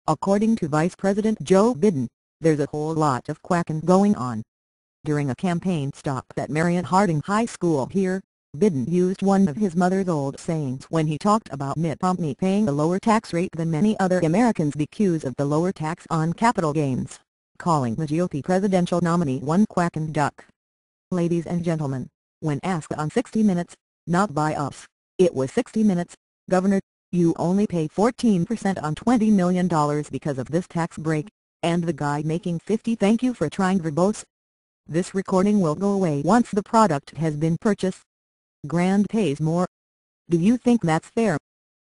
According to Vice President Joe Biden, there's a whole lot of quacking going on. During a campaign stop at Marion Harding High School here, Biden used one of his mother's old sayings when he talked about Mitt Romney paying a lower tax rate than many other Americans because of the lower tax on capital gains, calling the GOP presidential nominee one quacking duck. Ladies and gentlemen, when asked on 60 Minutes, not by us, it was 60 Minutes, Governor, you only pay 14% on $20 million because of this tax break, and the guy making 50 thank you for trying verbose. This recording will go away once the product has been purchased. Grand pays more. Do you think that's fair?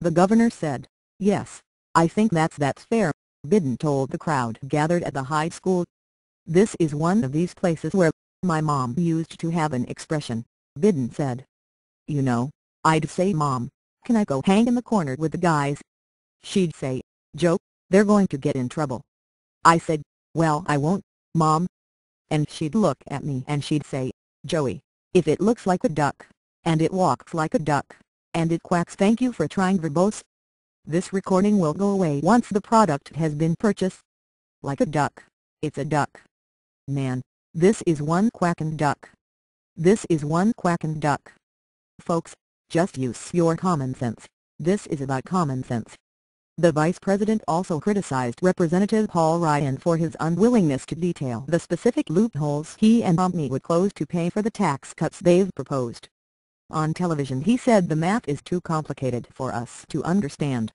The governor said, yes, I think that's fair, Biden told the crowd gathered at the high school. This is one of these places where my mom used to have an expression, Biden said. You know, I'd say, Mom, can I go hang in the corner with the guys? She'd say, Joe, they're going to get in trouble. I said, well, I won't, Mom. And she'd look at me and she'd say, Joey, if it looks like a duck, and it walks like a duck, and it quacks thank you for trying verbose. This recording will go away once the product has been purchased. Like a duck, it's a duck. Man, this is one quacking duck. This is one quacking duck. Folks, just use your common sense. This is about common sense. The vice president also criticized Representative Paul Ryan for his unwillingness to detail the specific loopholes he and Romney would close to pay for the tax cuts they've proposed. On television he said the math is too complicated for us to understand.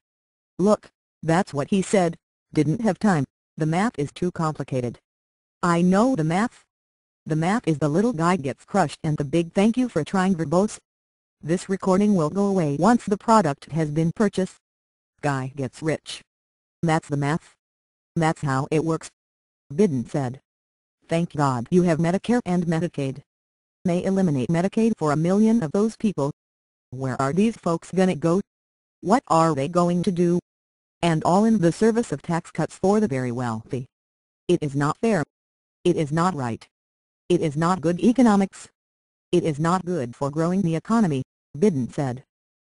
Look, that's what he said, didn't have time, the math is too complicated. I know the math. The math is the little guy gets crushed and the big thank you for trying verbose. This recording will go away once the product has been purchased. Guy gets rich. That's the math. That's how it works, Biden said. Thank God you have Medicare and Medicaid. May eliminate Medicaid for 1 million of those people. Where are these folks gonna go? What are they going to do? And all in the service of tax cuts for the very wealthy. It is not fair. It is not right. It is not good economics. It is not good for growing the economy, Biden said.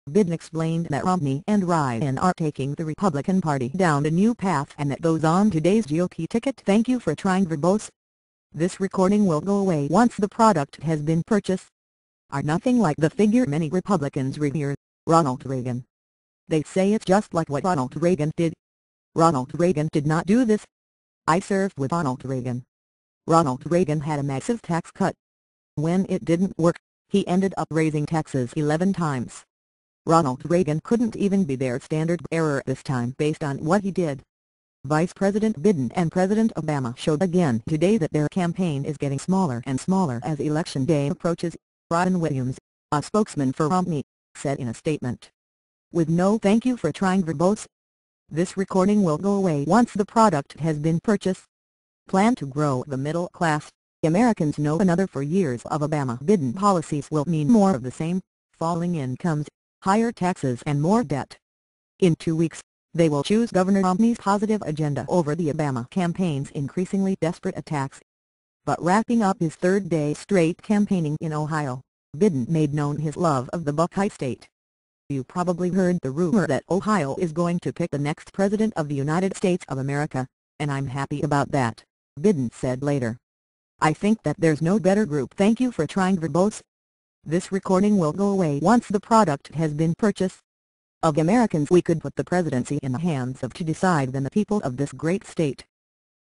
Biden explained that Romney and Ryan are taking the Republican Party down a new path and that those on today's GOP ticket thank you for trying verbose. This recording will go away once the product has been purchased. Are nothing like the figure many Republicans revere, Ronald Reagan. They say it's just like what Ronald Reagan did. Ronald Reagan did not do this. I served with Ronald Reagan. Ronald Reagan had a massive tax cut. When it didn't work, he ended up raising taxes 11 times. Ronald Reagan couldn't even be their standard bearer this time based on what he did. Vice President Biden and President Obama showed again today that their campaign is getting smaller and smaller as Election Day approaches, Robin Williams, a spokesman for Romney, said in a statement. With no thank you for trying verbose. This recording will go away once the product has been purchased. Plan to grow the middle class. Americans know another 4 years of Obama-Biden policies will mean more of the same, falling incomes, higher taxes and more debt. In 2 weeks, they will choose Governor Romney's positive agenda over the Obama campaign's increasingly desperate attacks. But wrapping up his third day straight campaigning in Ohio, Biden made known his love of the Buckeye State. You probably heard the rumor that Ohio is going to pick the next president of the United States of America, and I'm happy about that, Biden said later. I think that there's no better group thank you for trying verbose. This recording will go away once the product has been purchased. Of Americans we could put the presidency in the hands of to decide than the people of this great state.